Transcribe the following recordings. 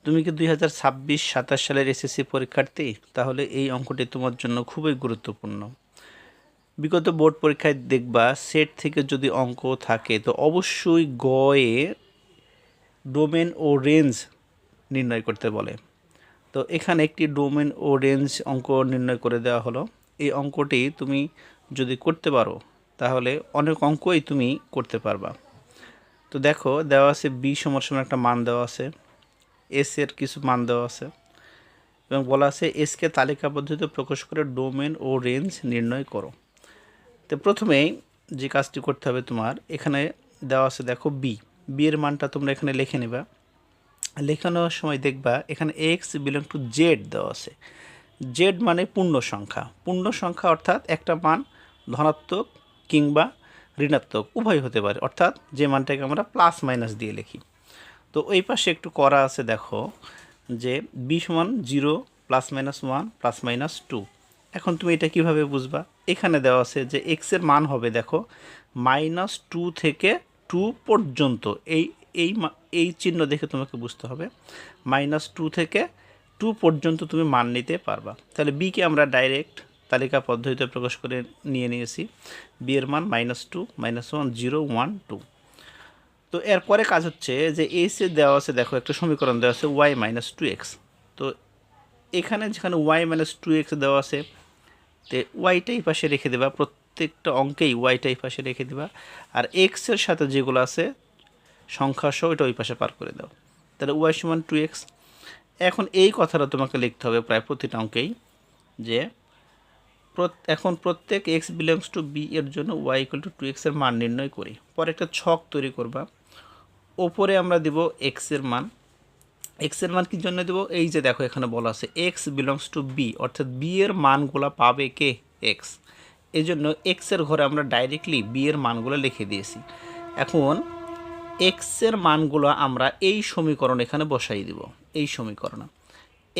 তুমি কি 2026-27 সালের এসএসসি পরীক্ষার্থী? তাহলে এই অঙ্কটি তোমার জন্য খুবই গুরুত্বপূর্ণ। বিগত বোর্ড পরীক্ষায় দেখবা সেট থেকে যদি অঙ্ক থাকে তো অবশ্যই গয়ে ডোমেন ও রেঞ্জ নির্ণয় করতে বলে। তো এখানে একটি ডোমেন ও রেঞ্জ অঙ্ক নির্ণয় করে দেওয়া হলো। এই অঙ্কটি তুমি যদি করতে পারো তাহলে অনেক অঙ্কই তুমি করতে পারবা। তো দেখো দেওয়া আছে বি সমান একটা মান দেওয়া আছে, এস এর কিছু মান দেওয়া আছে এবং বলা আছে এসকে তালিকা পদ্ধতিতে প্রকাশ করে ডোমেন ও রেঞ্জ নির্ণয় করো। তো প্রথমেই যে কাজটি করতে হবে তোমার, এখানে দেওয়া আছে দেখো বি এর মানটা তোমরা এখানে লিখে নেবা। লেখানোর সময় দেখবা এখানে এক্স বিলং টু জেড দেওয়া আছে। জেড মানে পূর্ণ সংখ্যা অর্থাৎ একটা মান ধনাত্মক কিংবা ঋণাত্মক উভয় হতে পারে, অর্থাৎ যে মানটাকে আমরা প্লাস মাইনাস দিয়ে লিখি। তো ওই পাশে একটু করা আছে দেখো যে বি সমান 0 +-1 +-2। এখন তুমি এটা কিভাবে বুঝবা? এখানে দেওয়া আছে যে এক্সের মান হবে দেখো -2 থেকে 2 পর্যন্ত। এই চিহ্ন দেখে তোমাকে বুঝতে হবে -2 থেকে 2 পর্যন্ত তুমি মান নিতে পারবা। তাহলে বিকে আমরা ডাইরেক্ট তালিকা পদ্ধতিতে প্রকাশ করে নিয়েছি। বি এর মান -2, -1, 0, 1, 2। তো এরপরে কাজ হচ্ছে যে এসে দেওয়া আছে দেখো একটা সমীকরণ দেওয়া আছে y-2x। তো এখানে যেখানে y-2x দেওয়া আছে তো ওয়াইটাই পাশে রেখে দেবা, প্রত্যেকটা অঙ্কেই ওয়াইটাই পাশে রেখে দেবা, আর এক্সের সাথে যেগুলো আছে সংখ্যা সহ এটা ওই পাশে পার করে দাও। তাহলে y সমান 2x। এখন এই কথাটা তোমাকে লিখতে হবে প্রায় প্রতিটা অঙ্কেই যে এখন প্রত্যেক x বিলংস টু b এর জন্য y = 2x এর মান নির্ণয় করি। পরে একটা ছক তৈরি করবা, ওপরে আমরা দেব x এর মান। x এর মান কি জন্য দেব? এই যে দেখো এখানে বলা আছে x বিলংস টু b, অর্থাৎ b এর মানগুলো পাবে কে? x। এই জন্য x এর ঘরে আমরা ডাইরেক্টলি b এর মানগুলো লিখে দিয়েছি। এখন x এর মানগুলো আমরা এই সমীকরণ এখানে বসাই দিব। এই সমীকরণে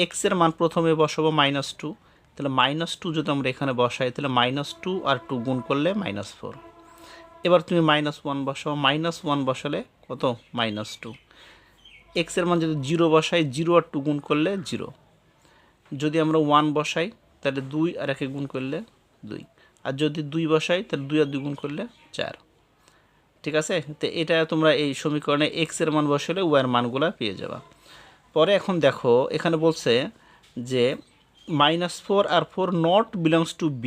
x এর মান প্রথমে বসাবো -2। তাহলে -2 যদি আমরা এখানে বসাই তাহলে -2 আর 2 গুণ করলে -4। এবার তুমি -1 বসাও, -1 বসালে কত? -2। x এর মান যদি 0 বসাই, 0 আর 2 গুণ করলে 0। যদি আমরা 1 বসাই তাহলে 2 আর 1 গুণ করলে 2। আর যদি 2 বসাই তাহলে 2 আর 2 গুণ করলে 4। ঠিক আছে? তো এটা তোমরা এই সমীকরণে x এর মান বসালে y এর মানগুলো পেয়ে যাবা। পরে এখন দেখো এখানে বলছে যে -4 আর 4 নট বিলংস টু b,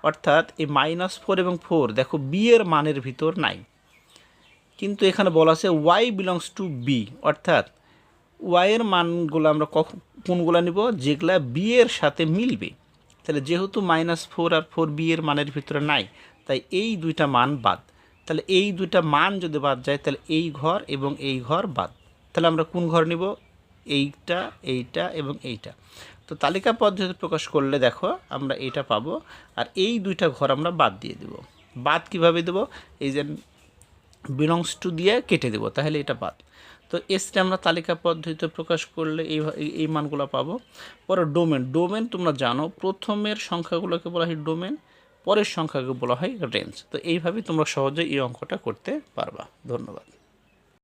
অর্থাৎ এই -4 এবং 4 দেখো b এর মানের ভিতর নাই, কিন্তু এখানে বলা আছে y বিলংস টু b, অর্থাৎ y এর মানগুলো আমরা কোনগুলো নিব? যেগুলা b এর সাথে মিলবে। তাহলে যেহেতু -4 আর 4 b এর মানের ভিতরে নাই, তাই এই দুইটা মান বাদ। তাহলে এই দুইটা মান যদি বাদ যায় তাহলে এই ঘর এবং এই ঘর বাদ। তাহলে আমরা কোন ঘর নিব? এইটা, এইটা এবং এইটা। তো তালিকা পদ্ধতি প্রকাশ করলে দেখো আমরা এইটা পাবো, আর এই দুইটা ঘর আমরা বাদ দিয়ে দেব। বাদ কিভাবে দেব? এই যে বিলংস টু দিয়ে কেটে দেব, তাহলে এটা বাদ। তো এসটা আমরা তালিকা পদ্ধতিতে প্রকাশ করলে এই মানগুলো পাবো। পরে ডোমেন তোমরা জানো প্রথমের সংখ্যাগুলোকে বলা হয় ডোমেন, পরের সংখ্যাকে বলা হয় রেঞ্জ। তো এইভাবে তোমরা সহজে এই অঙ্কটা করতে পারবা। ধন্যবাদ।